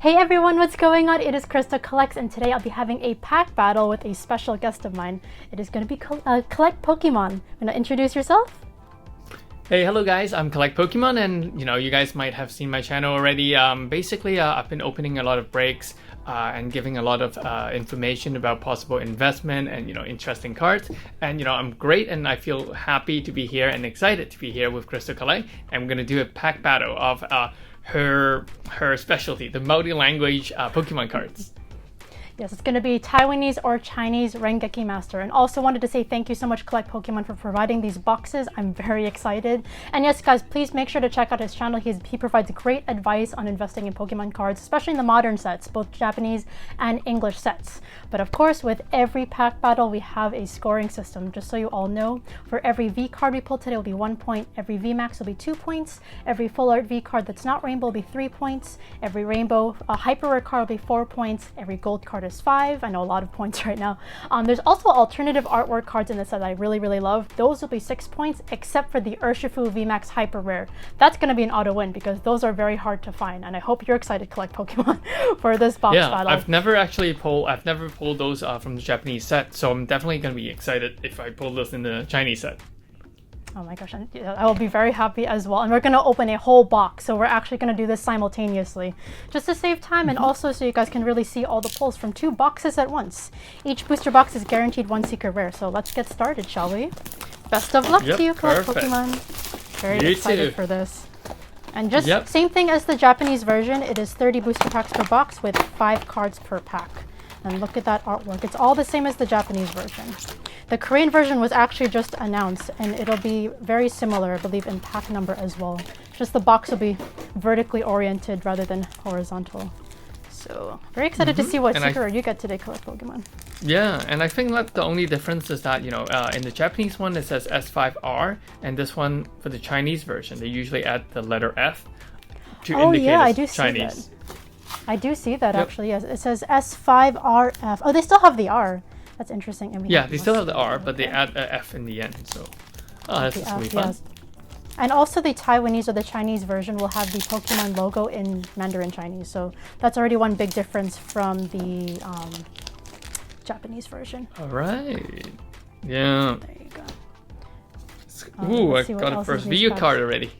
Hey everyone, what's going on? It is KrystalKollectz, and today I'll be having a pack battle with a special guest of mine. It is going to be Collect Pokemon. Want to introduce yourself? Hey, hello guys, I'm Collect Pokemon, and you guys might have seen my channel already. Basically, I've been opening a lot of breaks and giving a lot of information about possible investment and interesting cards. And I'm great, and I feel happy to be here and excited to be here with KrystalKollectz. I'm gonna do a pack battle of her specialty, the multi-language Pokemon cards. Yes, it's going to be Taiwanese or Chinese Rengeki Master. And also wanted to say thank you so much, Collect Pokemon, for providing these boxes. I'm very excited. And yes, guys, please make sure to check out his channel. He provides great advice on investing in Pokemon cards, especially in the modern sets, both Japanese and English sets. But of course, with every pack battle, we have a scoring system. Just so you all know, for every V card we pull today will be 1 point. Every V Max will be 2 points. Every full art V card that's not rainbow will be 3 points. Every rainbow hyper rare card will be 4 points. Every gold card is 5. I know a lot of points right now. There's also alternative artwork cards in this set that I really love. Those will be 6 points, except for the Urshifu VMAX Hyper Rare. That's going to be an auto win because those are very hard to find, and I hope you're excited to collect Pokemon for this box battle. I've never pulled those from the Japanese set, so I'm definitely going to be excited if I pull those in the Chinese set. Oh my gosh, I will be very happy as well. And we're going to open a whole box, so we're actually going to do this simultaneously, just to save time and also so you guys can really see all the pulls from 2 boxes at once. Each booster box is guaranteed 1 secret rare, so let's get started, shall we? Best of luck to you, Collect Pokemon. Very excited for this. And just same thing as the Japanese version, it is 30 booster packs per box with 5 cards per pack. And look at that artwork. It's all the same as the Japanese version. The Korean version was actually just announced, and it'll be very similar, I believe, in pack number as well. Just the box will be vertically oriented rather than horizontal. So, very excited to see what secret you get today, Collect Pokemon. Yeah, and I think that the only difference is that, in the Japanese one it says S5R, and this one, for the Chinese version, they usually add the letter F to indicate I it's do Chinese. See that. I do see that, actually, yes. It says S5RF. Oh, they still have the R. That's interesting. And yeah, they still have the R, but they add an F in the end, so that's just really fun. Yes. And also the Taiwanese or the Chinese version will have the Pokemon logo in Mandarin Chinese, so that's already one big difference from the Japanese version. All right. Yeah. There you go. Ooh, I got a first VU card already.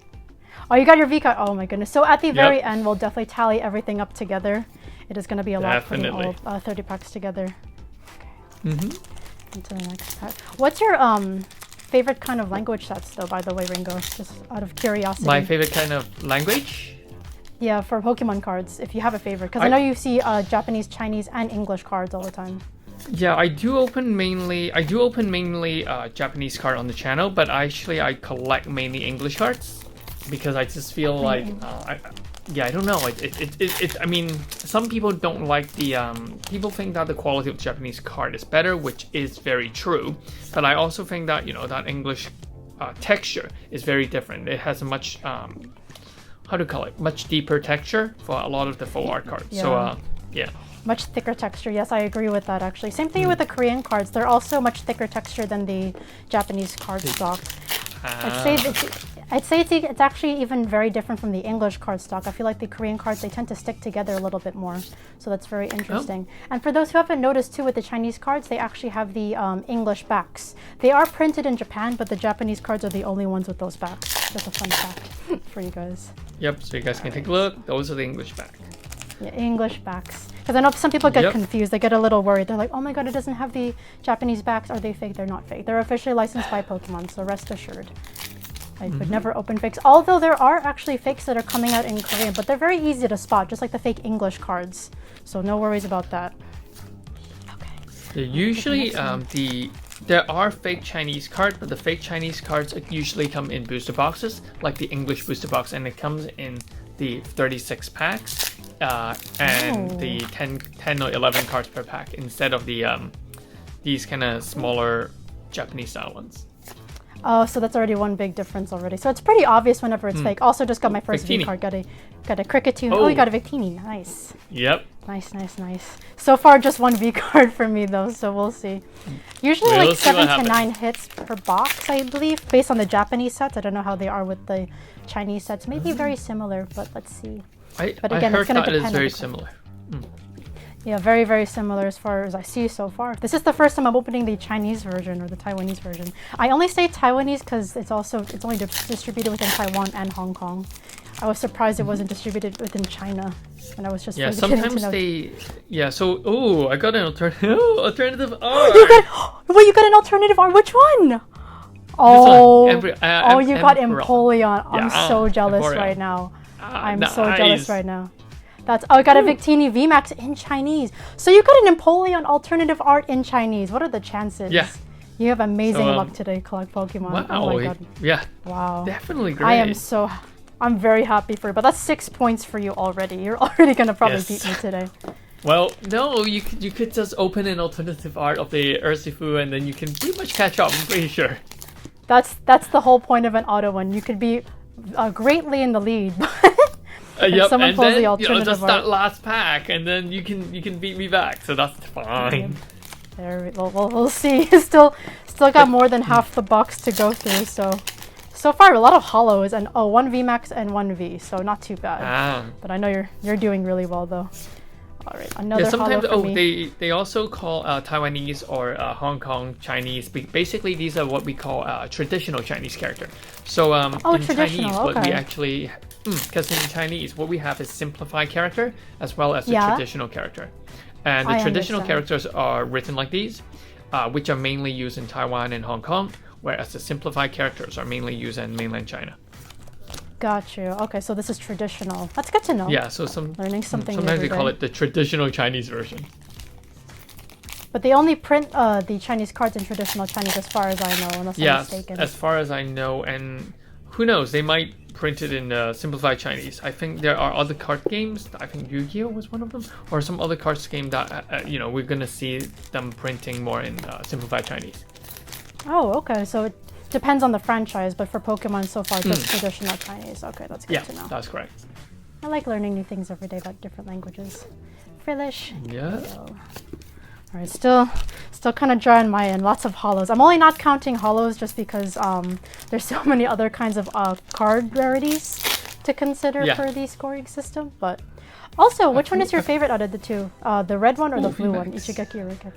Oh, you got your V card. Oh my goodness. So at the very end, we'll definitely tally everything up together. It is going to be a lot putting all 30 packs together. Into the next pack. What's your favorite kind of language sets, though, by the way, Ringo? Just out of curiosity. My favorite kind of language? Yeah, for Pokemon cards, if you have a favorite. Because I know you see Japanese, Chinese, and English cards all the time. Yeah, I do open mainly Japanese card on the channel, but actually I collect mainly English cards because I just feel like I don't know. I mean, some people don't like the people think that the quality of the Japanese card is better, which is very true. But I also think that that English texture is very different. It has a much much deeper texture for a lot of the full art cards. So much thicker texture. Yes, I agree with that, actually. Same thing with the Korean cards. They're also much thicker texture than the Japanese card stock. I'd say it's actually even very different from the English card stock. I feel like the Korean cards, they tend to stick together a little bit more. So that's very interesting. And for those who haven't noticed too, with the Chinese cards, they actually have the English backs. They are printed in Japan, but the Japanese cards are the only ones with those backs. Just a fun fact for you guys. Yep, so you guys can take a look. Those are the English backs. Yeah, English backs. Because I know some people get confused. They get a little worried. They're like, oh my god, it doesn't have the Japanese backs. Are they fake? They're not fake. They're officially licensed by Pokemon, so rest assured. I would never open fakes. Although there are actually fakes that are coming out in Korean, but they're very easy to spot, just like the fake English cards. So no worries about that. Okay. Usually, there are fake Chinese cards, but the fake Chinese cards usually come in booster boxes, like the English booster box, and it comes in the 36 packs and the 10 or 11 cards per pack instead of the these kind of smaller Japanese style ones. Oh, so that's already one big difference already. So it's pretty obvious whenever it's fake. Also, just got my first V card. Got a Cricketune. Oh, you got a Victini. Nice. Yep. Nice. So far, just one V card for me, though, so we'll see. Usually like 7 to 9 hits per box, I believe, based on the Japanese sets. I don't know how they are with the Chinese sets. Maybe very similar, but let's see. But I again, heard it's going to that is depend. very similar. Yeah, very, very similar as far as I see so far. This is the first time I'm opening the Chinese version or the Taiwanese version. I only say Taiwanese because it's only distributed within Taiwan and Hong Kong. I was surprised it wasn't distributed within China, and I was just really getting to sometimes know. So I got an alternative art. You got an alternative art. Which one? Oh, you got Empoleon. I'm so jealous right now. I'm so jealous right now. I got a Victini VMAX in Chinese. So you got an Empoleon alternative art in Chinese. What are the chances? Yeah. You have amazing luck today, collect Pokemon. Wow. Oh my god. Yeah. Wow. Definitely great. I'm very happy for you. But that's 6 points for you already. You're already gonna probably beat me today. Well, no, you could just open an alternative art of the Urshifu and then you can pretty much catch up, I'm pretty sure. That's the whole point of an auto one. You could be greatly in the lead. Someone and pulls then the alternative just art. that last pack, and then you can beat me back, so that's fine. We'll see. Still got more than half the box to go through. So far a lot of hollows and one VMAX and one V, so not too bad. But I know you're doing really well though. All right, another sometimes hollow for me. they also call Taiwanese or Hong Kong Chinese. Basically, these are what we call traditional Chinese character. So in Chinese, what we actually because in Chinese, what we have is simplified character as well as the traditional character. And the traditional characters are written like these, which are mainly used in Taiwan and Hong Kong, whereas the simplified characters are mainly used in mainland China. Got you. Okay, so this is traditional. That's good to know. Yeah, so learning something. Sometimes they call it the traditional Chinese version. But they only print the Chinese cards in traditional Chinese, as far as I know, unless I'm mistaken. As far as I know, and who knows, they might print it in simplified Chinese. I think there are other card games. I think Yu-Gi-Oh was one of them, or some other cards game that we're gonna see them printing more in simplified Chinese. Oh, okay. So it depends on the franchise, but for Pokemon so far, just traditional Chinese. Okay, that's good to know. Yeah, that's correct. I like learning new things every day about different languages. Frillish. Yeah. All right, still kind of dry on my end. Lots of hollows. I'm only not counting hollows just because there's so many other kinds of card rarities to consider for the scoring system. But also, which one is your favorite out of the two? The red one or the blue one? Ichigeki or Rengeki?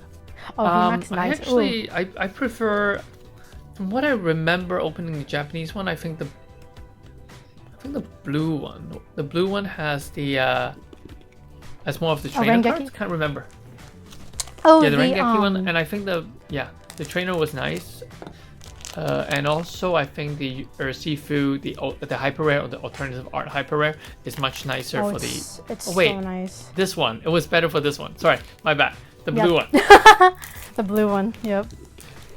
Oh, VMAX, nice. I prefer. From what I remember opening the Japanese one, I think the blue one. The blue one has has more of the trainer cards. Can't remember. Oh, yeah, the Rengeki one, and I think the trainer was nice. And also I think the Urshifu, the hyper rare or the alternative art hyper rare is much nicer for the. It's so nice. This one. It was better for this one. Sorry, my bad. The blue one. The blue one. Yep.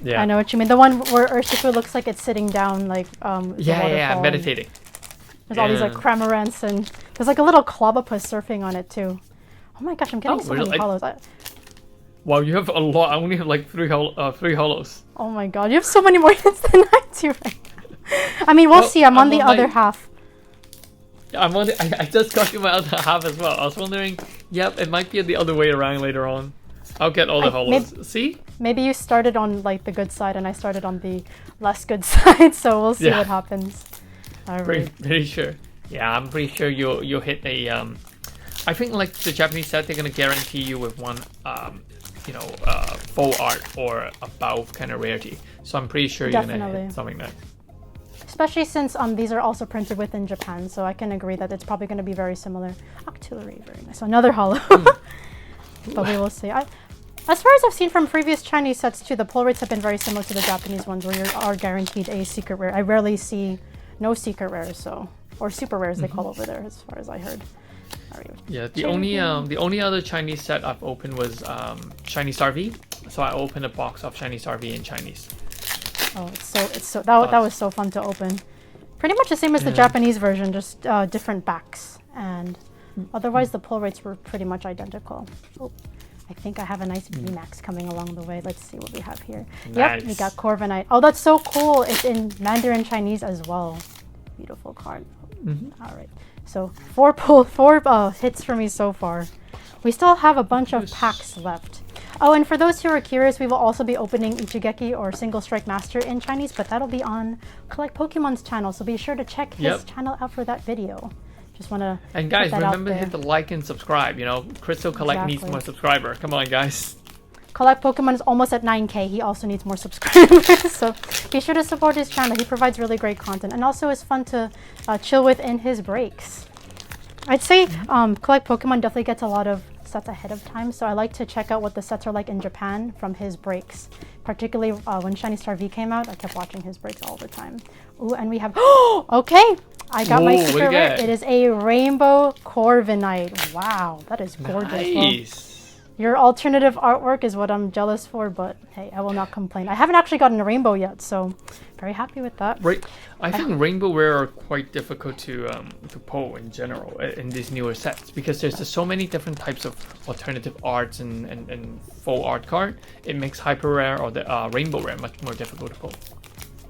Yeah. I know what you mean. The one where Urshifu looks like it's sitting down, like meditating. There's all these like Cramorants, and there's like a little Clobopus surfing on it too. Oh my gosh, I'm getting so many hollows. Wow, you have a lot. I only have like three hollows. Oh my god, you have so many more hits than I do right now. I mean, we'll see. I'm on the other half. I'm on I just got you my other half as well. I was wondering, it might be the other way around later on. I'll get all the hollows. See? Maybe you started on like the good side and I started on the less good side, so we'll see what happens. Pretty sure. Yeah, I'm pretty sure you'll hit a I think like the Japanese set, they're gonna guarantee you with one full art or above kind of rarity. So I'm pretty sure you're gonna hit something like that. Especially since these are also printed within Japan, so I can agree that it's probably going to be very similar. Octillery, very nice. Another hollow. But we will see. As far as I've seen from previous Chinese sets too, the pull rates have been very similar to the Japanese ones, where you are guaranteed a secret rare. I rarely see no secret rares, or super rares they call over there, as far as I heard. Yeah, the only other Chinese set I've opened was Chinese RV. So I opened a box of Chinese RV in Chinese. Oh, that was so fun to open. Pretty much the same as the Japanese version, just different backs, and otherwise the pull rates were pretty much identical. Oh, I think I have a nice VMAX coming along the way. Let's see what we have here. Nice. Yep, we got Corviknight. Oh, that's so cool. It's in Mandarin Chinese as well. Beautiful card. All right, so four hits for me so far. We still have a bunch of packs left. Oh, and for those who are curious, we will also be opening Ichigeki or Single Strike Master in Chinese, but that'll be on Collect Pokemon's channel, so be sure to check his channel out for that video. Just want to. And guys, remember to hit the like and subscribe. You know, KrystalKollectz needs more subscriber. Come on, guys. Collect Pokemon is almost at 9K. He also needs more subscribers. So be sure to support his channel. He provides really great content. And also it's fun to chill with in his breaks. I'd say Collect Pokemon definitely gets a lot of sets ahead of time. So I like to check out what the sets are like in Japan from his breaks. Particularly when Shiny Star V came out, I kept watching his breaks all the time. Ooh, and we have... okay! I got my secret rare. It is a Rainbow Corviknight. Wow, that is gorgeous. Nice. Your alternative artwork is what I'm jealous for, but hey, I will not complain. I haven't actually gotten a rainbow yet, so very happy with that. Right. I think rainbow rare are quite difficult to pull in general in these newer sets because there's just so many different types of alternative arts and full art card. It makes hyper rare or the rainbow rare much more difficult to pull.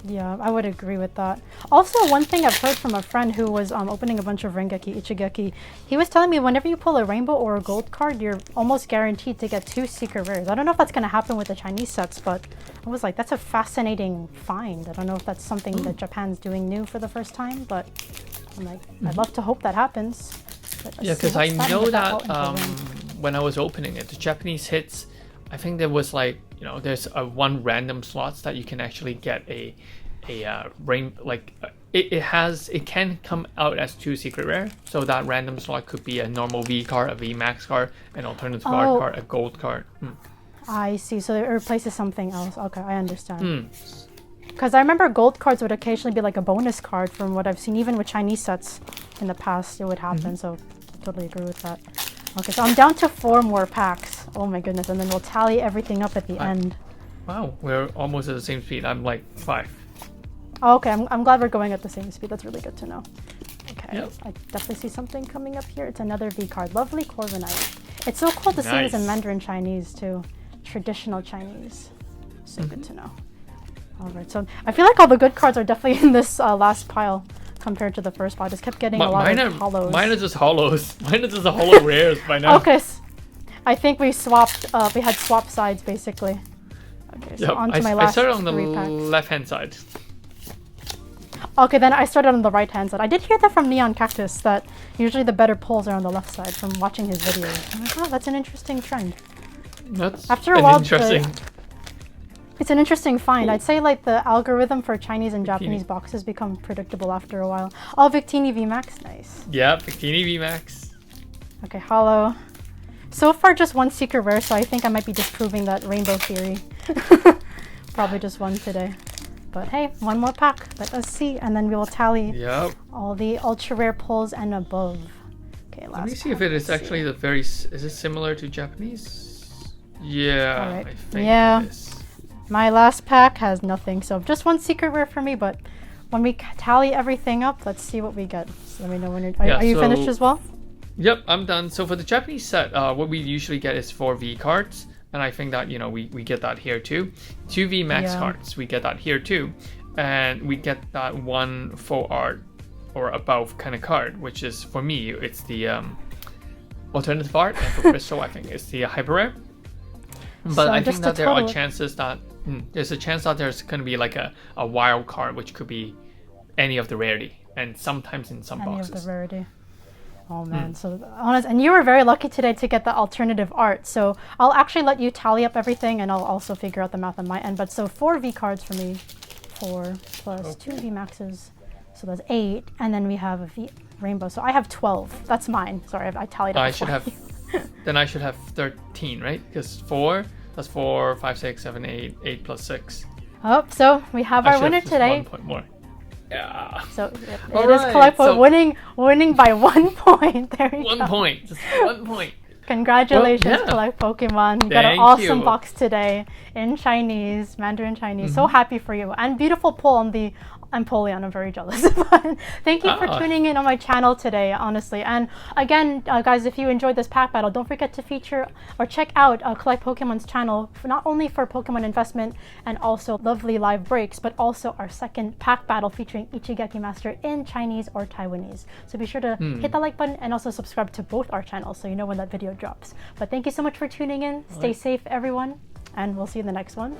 Yeah, I would agree with that. Also, one thing I've heard from a friend who was opening a bunch of Rengeki Ichigeki, he was telling me whenever you pull a rainbow or a gold card, you're almost guaranteed to get 2 secret rares. I don't know if that's going to happen with the Chinese sets, but I was like, that's a fascinating find. I don't know if that's something that Japan's doing new for the first time, but I'm like, I'd love to hope that happens. Yeah, because I know that when I was opening it, the Japanese hits, I think there was like, you know, there's one random slots that you can actually get it can come out as 2 secret rare. So that random slot could be a normal V card, a V Max card, an alternative card, a gold card. I see. So it replaces something else. Okay, I understand. Because I remember gold cards would occasionally be like a bonus card from what I've seen, even with Chinese sets in the past, it would happen. So totally agree with that. Okay, so I'm down to 4 more packs. Oh my goodness, and then we'll tally everything up at the end. Wow, we're almost at the same speed. I'm like 5. Oh, okay, I'm glad we're going at the same speed. That's really good to know. Okay, yep. I definitely see something coming up here. It's another V card. Lovely Corviknight. It's so cool to see this in Mandarin Chinese too. Traditional Chinese. So good to know. Alright, so I feel like all the good cards are definitely in this last pile compared to the first pile. I just kept getting a lot of hollows. Mine are just hollows. Mine are just the hollow rares by now. Okay, I think we swapped, we had swap sides basically. Okay, so on to my last I started on the left-hand side. Okay, then I started on the right-hand side. I did hear that from Neon Cactus, that usually the better pulls are on the left side from watching his videos. I'm like, oh, that's an interesting trend. That's After a while, it's an interesting find. I'd say like the algorithm for Chinese and Japanese boxes become predictable after a while. Oh, Victini VMAX, nice. Yeah, Victini VMAX. Okay, hollow. So far just 1 secret rare, so I think I might be disproving that rainbow theory. Probably just 1 today. But hey, 1 more pack. Let us see, and then we will tally all the ultra rare pulls and above. Okay, last. Let me see if it is actually the very. Is it similar to Japanese? Yeah, right. I think it is. My last pack has nothing, so just 1 secret rare for me. But when we tally everything up, let's see what we get. So let me know when you're. Are you finished as well? Yep, I'm done. So for the Japanese set, what we usually get is 4 V cards. And I think that, you know, we get that here too. 2 V Max cards, we get that here too. And we get that 1 full art or above kind of card, which is, for me, it's the alternative art. And for Crystal, I think it's the hyper rare. But so I think that there are chances that, there's a chance that there's going to be like a wild card, which could be any of the rarity. And sometimes in some boxes. Any of the rarity. Oh man, so honest, and you were very lucky today to get the alternative art. So I'll actually let you tally up everything, and I'll also figure out the math on my end. But so 4 V cards for me, 4 plus 2 V maxes, so that's 8, and then we have a V rainbow. So I have 12. That's mine. Sorry, I tallied up. I should have. Then I should have 13, right? Because 4 plus 4, 5, 6, 7, 8, 8 plus 6. Oh, so we have our winner today. 1 point more. Yeah. So it is Collect winning by 1 point. There you go. 1 point. Just 1 point. Congratulations, Collect Pokemon. You got an awesome box today in Chinese, Mandarin Chinese. So happy for you. And beautiful pull on the Empoleon. I'm very jealous. But thank you for tuning in on my channel today, honestly. And again, guys, if you enjoyed this pack battle, don't forget to feature or check out Collect Pokemon's channel, not only for Pokemon investment and also lovely live breaks, but also our second pack battle featuring Rengeki Master in Chinese or Taiwanese. So be sure to hit that like button and also subscribe to both our channels so you know when that video drops. But thank you so much for tuning in. Stay safe, everyone, and we'll see you in the next one.